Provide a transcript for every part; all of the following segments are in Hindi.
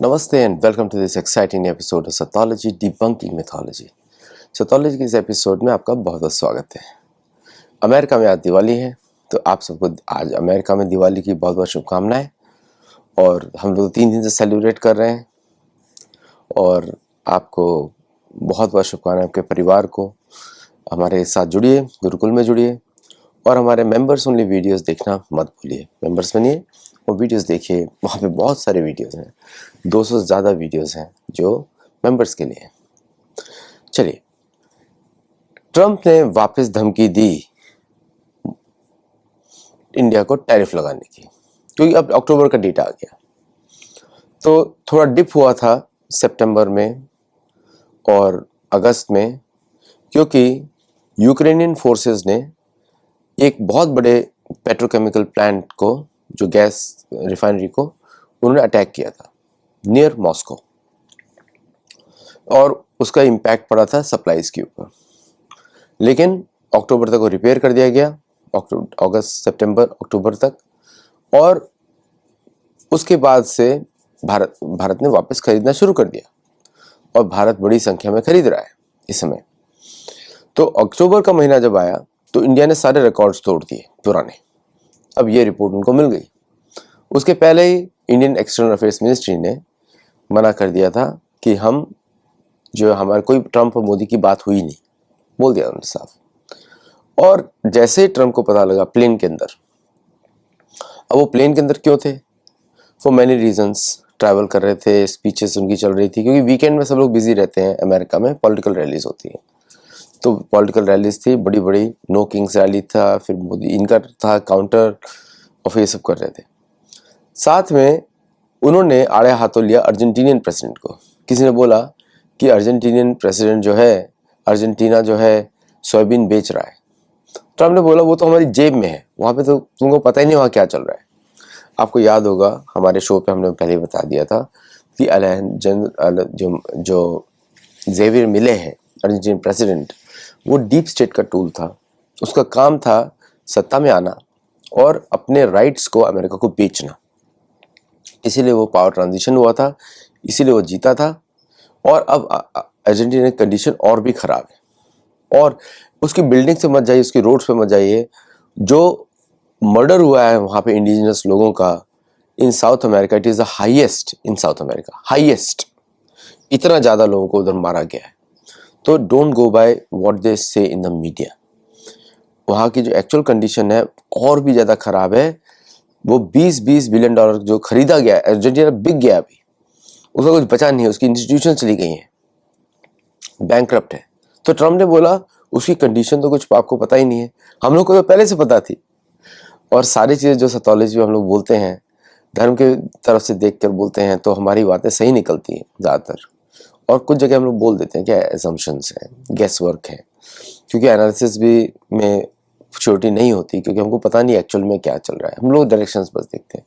Namaste and welcome to this exciting episode of Sathology Debunking Mythology. Sathology के इस एपिसोड में आपका बहुत बहुत स्वागत है। अमेरिका में आज दिवाली है, तो आप सबको आज अमेरिका में दिवाली की बहुत बहुत शुभकामनाएं। और हम लोग 3 दिन से सेलिब्रेट कर रहे हैं और आपको बहुत बहुत शुभकामनाएं। आपके परिवार को हमारे साथ जुड़िए, गुरुकुल में जुड़िए और हमारे मेंबर्स ओनली वीडियोस देखना मत भूलिए। मेंबर्स बनिए और वीडियोस देखिए, वहाँ पे बहुत सारे वीडियोस हैं, 200 से ज़्यादा वीडियोस हैं जो मेंबर्स के लिए हैं। चलिए, ट्रंप ने वापस धमकी दी इंडिया को टैरिफ लगाने की, क्योंकि अब अक्टूबर का डेट आ गया। तो थोड़ा डिप हुआ था सितंबर में और अगस्त में, क्योंकि यूक्रेनियन फोर्सेस ने एक बहुत बड़े पेट्रोकेमिकल प्लांट को, जो गैस रिफाइनरी को, उन्होंने अटैक किया था नियर मॉस्को और उसका इम्पैक्ट पड़ा था सप्लाईज के ऊपर। लेकिन अक्टूबर तक वो रिपेयर कर दिया गया, अगस्त सितंबर अक्टूबर तक। और उसके बाद से भारत ने वापस खरीदना शुरू कर दिया और भारत बड़ी संख्या में खरीद रहा है इस समय। तो अक्टूबर का महीना जब आया तो इंडिया ने सारे रिकॉर्ड्स तोड़ दिए पुराने। अब ये रिपोर्ट उनको मिल गई। उसके पहले ही इंडियन एक्सटर्नल अफेयर्स मिनिस्ट्री ने मना कर दिया था कि हम जो हमारे कोई ट्रंप और मोदी की बात हुई नहीं, बोल दिया उन्होंने साफ। और जैसे ही ट्रंप को पता लगा प्लेन के अंदर, अब वो प्लेन के अंदर क्यों थे? फॉर मैनी रीजंस, ट्रैवल कर रहे थे, स्पीचेस उनकी चल रही थी, क्योंकि वीकेंड में सब लोग बिजी रहते हैं। अमेरिका में पॉलिटिकल रैलीज होती हैं, तो पॉलिटिकल रैलीज थी बड़ी बड़ी। नो किंग्स रैली था, फिर मोदी इनका था काउंटर, और फिर ये सब कर रहे थे। साथ में उन्होंने आड़े हाथों लिया अर्जेंटीनियन प्रेसिडेंट को। किसी ने बोला कि अर्जेंटीनियन प्रेसिडेंट जो है, अर्जेंटीना जो है सोयाबीन बेच रहा है। ट्रम्प ने बोला वो तो हमारी जेब में है, वहाँ पे तो तुमको पता ही नहीं वहाँ क्या चल रहा है। आपको याद होगा हमारे शो पे हमने पहले बता दिया था कि जो जेवियर मिले हैं अर्जेंटीनियन प्रेसिडेंट, वो डीप स्टेट का टूल था। उसका काम था सत्ता में आना और अपने राइट्स को अमेरिका को बेचना। इसीलिए वो पावर ट्रांजिशन हुआ था, इसीलिए वो जीता था। और अब अर्जेंटीना की कंडीशन और भी खराब है। और उसकी बिल्डिंग से मत जाइए, उसकी रोड्स पे मत जाइए। जो मर्डर हुआ है वहाँ पे इंडिजिनस लोगों का in South America, it is the highest in South America, highest. इतना ज़्यादा लोगों को उधर मारा गया है। तो don't go by what they say in the media. वहाँ की जो एक्चुअल कंडीशन है और भी ज़्यादा खराब है। वो 20-20 बिलियन डॉलर जो खरीदा गया है, अर्जेंटीना बिक गया, अभी उसका कुछ बचा नहीं है, उसकी इंस्टीट्यूशन चली गई हैं, बैंकरप्ट है। तो ट्रम्प ने बोला उसकी कंडीशन तो कुछ आपको पता ही नहीं है। हम लोग को तो पहले से पता थी। और सारी चीज़ें जो सतोलॉजी में हम लोग बोलते हैं, धर्म के तरफ से देख कर बोलते हैं, तो हमारी बातें सही निकलती हैं ज़्यादातर। और कुछ जगह हम लोग बोल देते हैं क्या एजम्पशंस है, गेस वर्क है, क्योंकि एनालिसिस भी में श्योरिटी नहीं होती, क्योंकि हमको पता नहीं एक्चुअल में क्या चल रहा है। हम लोग डायरेक्शंस बस देखते हैं।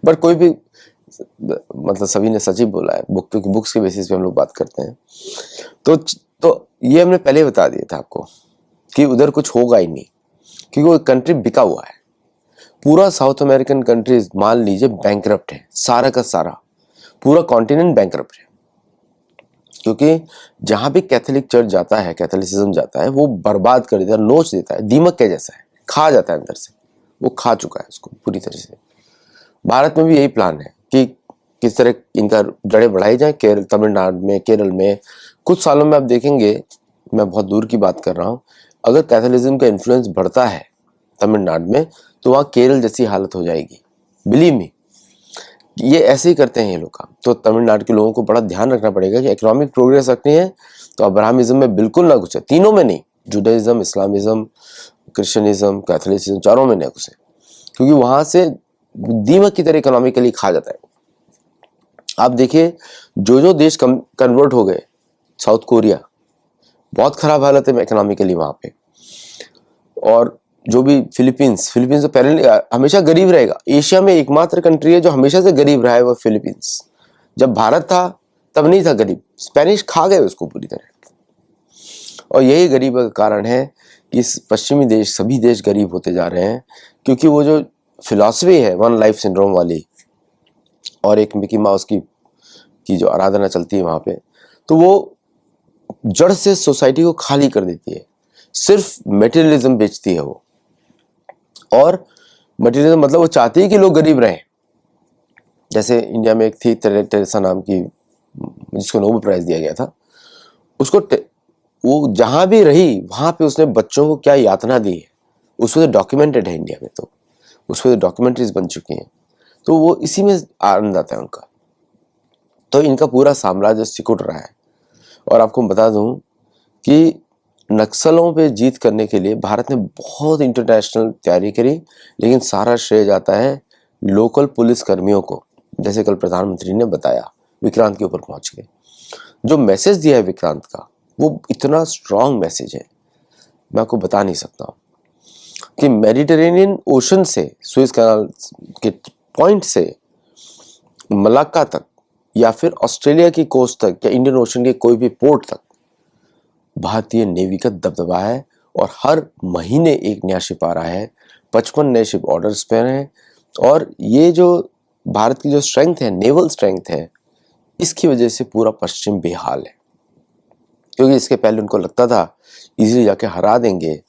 बट कोई भी, मतलब सभी ने सच ही बोला है, क्योंकि बुक्स के बेसिस पे हम लोग बात करते हैं। तो ये हमने पहले बता दिया था आपको कि उधर कुछ होगा ही नहीं, क्योंकि वो कंट्री बिका हुआ है। पूरा साउथ अमेरिकन कंट्रीज मान लीजिए बैंकरप्ट है, सारा का सारा, पूरा कॉन्टिनेंट बैंकरप्ट है। क्योंकि जहां भी कैथोलिक चर्च जाता है, कैथोलिसिज्म जाता है, वो बर्बाद कर देता है, नोच देता है, दीमक के जैसा है, खा जाता है अंदर से। वो खा चुका है उसको पूरी तरह से। भारत में भी यही प्लान है कि किस तरह इनका जड़ें बढ़ाई जाए। केरल, तमिलनाडु में, केरल में कुछ सालों में आप देखेंगे, मैं बहुत दूर की बात कर रहा हूँ, अगर कैथोलिज्म का इन्फ्लुएंस बढ़ता है तमिलनाडु में, तो वहाँ केरल जैसी हालत हो जाएगी। बिलीव मी, ये ऐसे ही करते हैं ये लोग काम। तो तमिलनाडु के लोगों को बड़ा ध्यान रखना पड़ेगा कि इकोनॉमिक प्रोग्रेस रखनी है तो अब्राहमिज्म में बिल्कुल ना घुसे, तीनों में नहीं, जुडाइज्म, इस्लामिज्म, क्रिश्चियनिज्म, कैथोलिसिज्म, चारों में ना घुसे, क्योंकि वहां से दीमक की तरह इकोनॉमिकली खा जाता है। आप देखिए जो जो देश कन्वर्ट हो गए, साउथ कोरिया, बहुत खराब हालत है इकोनॉमिकली वहां पे। और जो भी फिलीपींस तो पहले हमेशा गरीब रहेगा। एशिया में एकमात्र कंट्री है जो हमेशा से गरीब रहा है, वो फिलीपींस। जब भारत था तब नहीं था गरीब, स्पेनिश खा गए उसको पूरी तरह। और यही गरीब का कारण है कि इस पश्चिमी देश, सभी देश गरीब होते जा रहे हैं, क्योंकि वो जो फिलॉसफी है वन लाइफ सिंड्रोम वाली, और एक मिकी माउस की की जो आराधना चलती है वहाँ पे, तो वो जड़ से सोसाइटी को खाली कर देती है, सिर्फ मटेरियलिज्म बेचती है वो। और मटेरियलिज्म मतलब वो चाहती है कि लोग गरीब रहें। जैसे इंडिया में एक थी टेरेसा नाम की, जिसको नोबेल प्राइज दिया गया था, उसको वो जहां भी रही वहां पे उसने बच्चों को क्या यातना दी है, उसमें तो डॉक्यूमेंटेड है इंडिया में, तो उसमें तो डॉक्यूमेंट्रीज बन चुकी हैं। तो वो इसी में आनंद आता है उनका। तो इनका पूरा साम्राज्य सिकुड़ रहा है। और आपको बता दूं कि नक्सलों पे जीत करने के लिए भारत ने बहुत इंटरनेशनल तैयारी करी, लेकिन सारा श्रेय जाता है लोकल पुलिस कर्मियों को। जैसे कल प्रधानमंत्री ने बताया, विक्रांत के ऊपर पहुंच गए। जो मैसेज दिया है विक्रांत का, वो इतना स्ट्रांग मैसेज है, मैं आपको बता नहीं सकता कि मेडिटेरेनियन ओशन से, सुएज कैनाल के पॉइंट से मलाक्का तक, या फिर ऑस्ट्रेलिया की कोस्ट तक, या इंडियन ओशन के कोई भी पोर्ट तक भारतीय नेवी का दबदबा है। और हर महीने एक नया शिप आ रहा है, 55 नए शिप ऑर्डर्स पे हैं। और ये जो भारत की जो स्ट्रेंथ है, नेवल स्ट्रेंथ है, इसकी वजह से पूरा पश्चिम बेहाल है। क्योंकि इसके पहले उनको लगता था इजीली जाके हरा देंगे।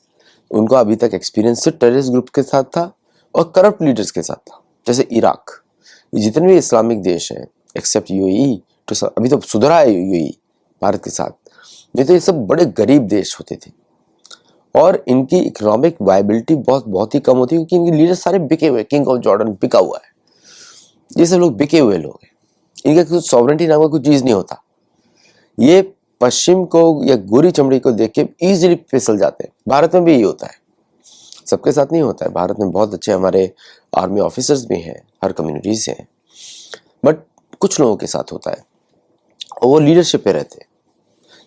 उनको अभी तक एक्सपीरियंस सिर्फ टेररिस्ट ग्रुप के साथ था और करप्ट लीडर्स के साथ था। जैसे इराक, जितने भी इस्लामिक देश हैं एक्सेप्ट यूएई, तो अभी तो सुधरा है यूएई भारत के साथ, नहीं तो ये सब बड़े गरीब देश होते थे और इनकी इकोनॉमिक वायबिलिटी बहुत ही कम होती है, क्योंकि इनके लीडर सारे बिके हुए। किंग ऑफ जॉर्डन बिका हुआ है, ये सब लोग बिके हुए लोग हैं। इनका कुछ सॉवरेंटी नाम का कुछ चीज नहीं होता। ये पश्चिम को या गोरी चमड़ी को देख के इजीली फिसल जाते हैं। भारत में भी यही होता है, सबके साथ नहीं होता है। भारत में बहुत अच्छे हमारे आर्मी ऑफिसर्स भी हैं, हर कम्युनिटी से हैं, बट कुछ लोगों के साथ होता है और वो लीडरशिप पे रहते हैं।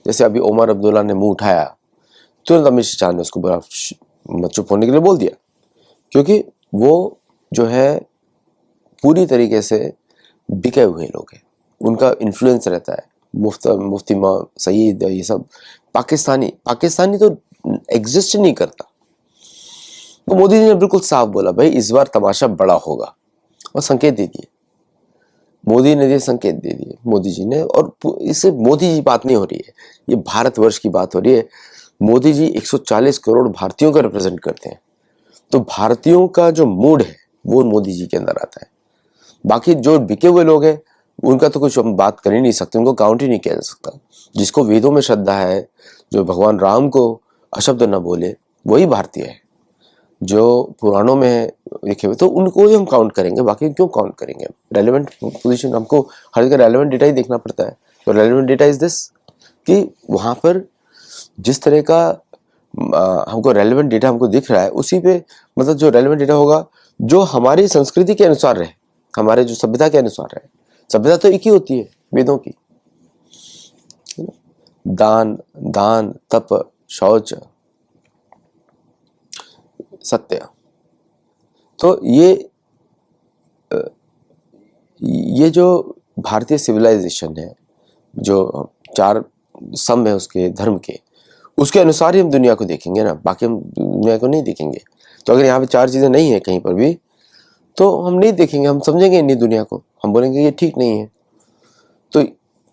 जैसे अभी ओमर अब्दुल्ला ने मुंह उठाया, तुरंत अमित शाह ने उसको बड़ा चुप होने के लिए बोल दिया, क्योंकि वो जो है पूरी तरीके से बिके हुए लोग हैं। उनका इन्फ्लुएंस रहता है। मुफ्ती सईद, ये सब पाकिस्तानी तो एग्जिस्ट नहीं करता। तो मोदी जी ने बिल्कुल साफ बोला, भाई इस बार तमाशा बड़ा होगा, और संकेत दे दिए। मोदी ने ये संकेत दे दिए, मोदी जी ने। और इससे मोदी जी बात नहीं हो रही है, ये भारतवर्ष की बात हो रही है। मोदी जी 140 करोड़ भारतीयों को रिप्रेजेंट करते हैं, तो भारतीयों का जो मूड है वो मोदी जी के अंदर आता है। बाकी जो बिके हुए लोग हैं उनका तो कुछ हम बात कर ही नहीं सकते, उनको काउंट ही नहीं किया जा सकता। जिसको वेदों में श्रद्धा है, जो भगवान राम को अशब्द न बोले, वही भारतीय है। जो पुराणों में लिखे हुए तो उनको ही हम काउंट करेंगे, बाकी क्यों काउंट करेंगे। रेलेवेंट पोजीशन, हमको हर जगह रेलेवेंट डेटा ही देखना पड़ता है। तो रेलेवेंट डेटा इज दिस, कि वहां पर जिस तरह का हमको रेलेवेंट डेटा हमको दिख रहा है, उसी पे मतलब जो रेलेवेंट डेटा होगा जो हमारी संस्कृति के अनुसार रहे, हमारे जो सभ्यता के अनुसार रहे। सभ्यता तो एक ही होती है वेदों की, दान तप शौच सत्य। तो ये जो भारतीय सिविलाइजेशन है, जो 4 स्तंभ है उसके धर्म के, उसके अनुसार ही हम दुनिया को देखेंगे ना, बाकी हम दुनिया को नहीं देखेंगे। तो अगर यहाँ पे 4 चीजें नहीं है कहीं पर भी, तो हम नहीं देखेंगे, हम समझेंगे नहीं दुनिया को, हम बोलेंगे ये ठीक नहीं है।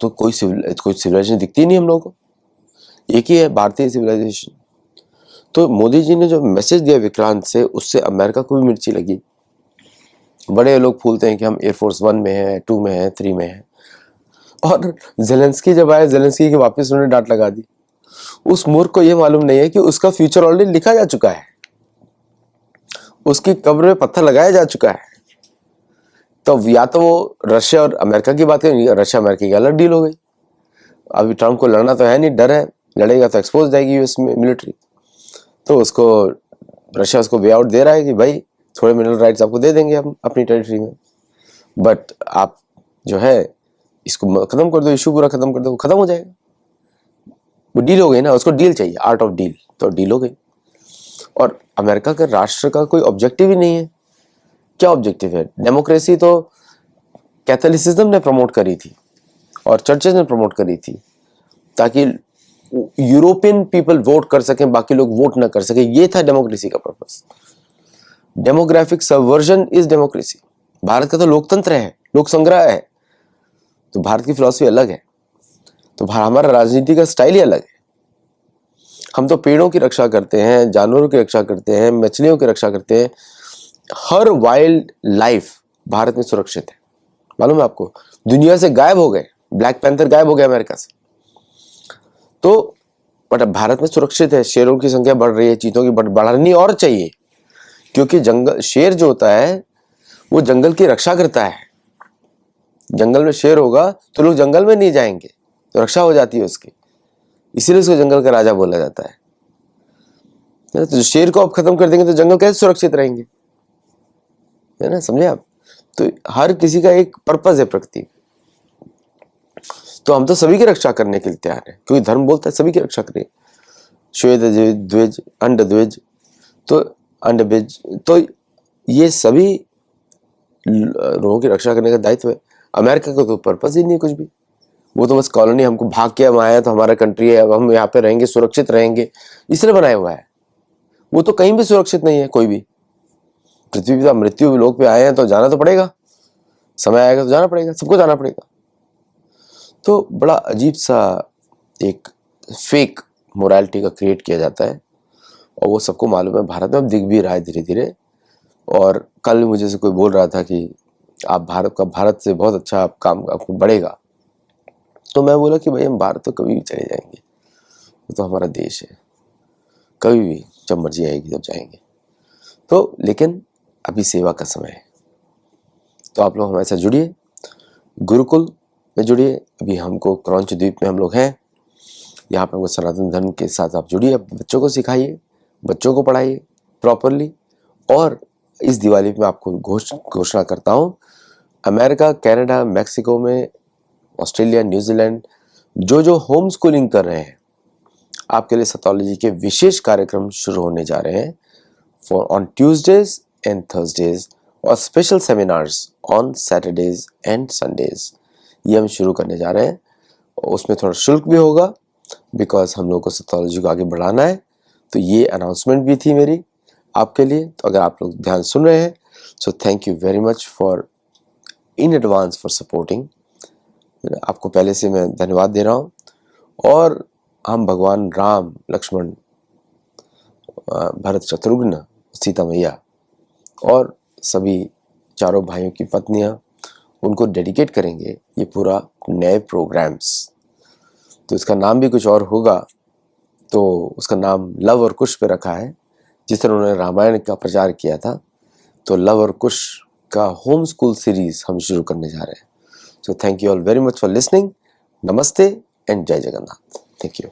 तो कोई सिविलाइजेशन दिखती नहीं हम लोगों को, एक ही है भारतीय सिविलाइजेशन। तो मोदी जी ने जो मैसेज दिया विक्रांत से, उससे अमेरिका को भी मिर्ची लगी। बड़े लोग फूलते हैं कि हम एयरफोर्स 1 में है, 2 में है, 3 में है। और जेलेंस्की जब आए, जेलेंस्की के वापस उन्होंने डांट लगा दी। उस मूर्ख को यह मालूम नहीं है कि उसका फ्यूचर ऑलरेडी लिखा जा चुका है, उसकी कब्र में पत्थर लगाया जा चुका है। तो या तो वो रशिया और अमेरिका की बात करेंगे, रशिया अमेरिका की अलग डील हो गई। अभी ट्रम्प को लड़ना तो है नहीं, डर है, लड़ेगा तो एक्सपोज जाएगी यूएस में मिलिट्री। तो उसको रशिया उसको वे आउट दे रहा है कि भाई थोड़े मिनरल राइट्स आपको दे देंगे हम अपनी टेरिटरी में, बट आप जो है इसको खत्म कर दो, इशू पूरा खत्म कर दो, खत्म हो जाएगा। वो डील हो गई ना, उसको डील चाहिए, आर्ट ऑफ डील, तो डील हो गई। और अमेरिका का राष्ट्र का कोई ऑब्जेक्टिव ही नहीं है। क्या ऑब्जेक्टिव है? डेमोक्रेसी तो कैथोलिसिज्म ने प्रमोट करी थी और चर्चेज ने प्रमोट करी थी, ताकि यूरोपियन पीपल वोट कर सकें, बाकी लोग वोट ना कर सके। ये था डेमोक्रेसी का purpose. Demographic subversion is democracy. Bharat का तो लोकतंत्र है, लोक संग्रह है। तो भारत की फिलॉसफी अलग है, तो हमारा राजनीति का स्टाइल ही अलग है। हम तो पेड़ों की रक्षा करते हैं, जानवरों की रक्षा करते हैं, मछलियों की रक्षा करते हैं। हर वाइल्ड लाइफ भारत में सुरक्षित है। मालूम है आपको, दुनिया से गायब हो गए, ब्लैक पैंथर गायब हो गया अमेरिका से। तो बट भारत में सुरक्षित है। शेरों की संख्या बढ़ रही है, चीतों की बढ़नी और चाहिए, क्योंकि जंगल, शेर जो होता है वो जंगल की रक्षा करता है। जंगल में शेर होगा तो लोग जंगल में नहीं जाएंगे, तो रक्षा हो जाती है उसकी, इसीलिए उसको जंगल का राजा बोला जाता है। तो शेर को आप खत्म कर देंगे तो जंगल कैसे सुरक्षित रहेंगे, है ना, समझे आप। तो हर किसी का एक पर्पस है प्रकृति। तो हम तो सभी की रक्षा करने के लिए तैयार है, क्योंकि धर्म बोलता है सभी की रक्षा करें। श्वेत द्विज अंड द्विज, तो अंड बीज, तो ये सभी लोगों की रक्षा करने का दायित्व है। अमेरिका का तो पर्पस ही नहीं कुछ भी, वो तो बस कॉलोनी, हमको भाग के हम आए तो हमारा कंट्री है, अब हम यहाँ पे रहेंगे, सुरक्षित रहेंगे, इसलिए बनाया हुआ है। वो तो कहीं भी सुरक्षित नहीं है, कोई भी। पृथ्वी पे मृत्यु लोक पे आए हैं तो जाना तो पड़ेगा, समय आएगा तो जाना पड़ेगा, सबको जाना पड़ेगा। तो बड़ा अजीब सा एक फेक मोरालिटी का क्रिएट किया जाता है, और वो सबको मालूम है, भारत में अब दिख भी रहा है धीरे धीरे। और कल मुझे से कोई बोल रहा था कि आप भारत से बहुत अच्छा आप काम आपको बढ़ेगा। तो मैं बोला कि भाई हम भारत तो कभी भी चले जाएंगे, वो तो हमारा देश है, कभी भी जब मर्जी आएगी तब जाएंगे। तो लेकिन अभी सेवा का समय है, तो आप लोग हमारे साथ जुड़िए, गुरुकुल में जुड़िए। अभी हमको क्रौंच द्वीप में हम लोग हैं, यहाँ पे हमको सनातन धर्म के साथ आप जुड़िए, बच्चों को सिखाइए, बच्चों को पढ़ाइए प्रॉपरली। और इस दिवाली में आपको घोषणा करता हूँ, अमेरिका, कनाडा, मैक्सिको में, ऑस्ट्रेलिया, न्यूजीलैंड जो होम स्कूलिंग कर रहे हैं, आपके लिए सतोलॉजी के विशेष कार्यक्रम शुरू होने जा रहे हैं for on Tuesdays and Thursdays, और special seminars on Saturdays and Sundays. ये हम शुरू करने जा रहे हैं। उसमें थोड़ा शुल्क भी होगा, बिकॉज हम लोग को सतोलॉजी को आगे बढ़ाना है। तो ये अनाउंसमेंट भी थी मेरी आपके लिए। तो अगर आप लोग ध्यान सुन रहे हैं, so thank you very much for in advance for supporting. आपको पहले से मैं धन्यवाद दे रहा हूँ। और हम भगवान राम, लक्ष्मण, भरत, शत्रुघ्न, सीता मैया और सभी चारों भाइयों की पत्नियां, उनको डेडिकेट करेंगे ये पूरा नए प्रोग्राम्स। तो इसका नाम भी कुछ और होगा, तो उसका नाम लव और कुश पे रखा है, जिस तरह उन्होंने रामायण का प्रचार किया था। तो लव और कुश का होम स्कूल सीरीज हम शुरू करने जा रहे हैं। So thank you all very much for listening. नमस्ते एंड जय जगन्नाथ। Thank you.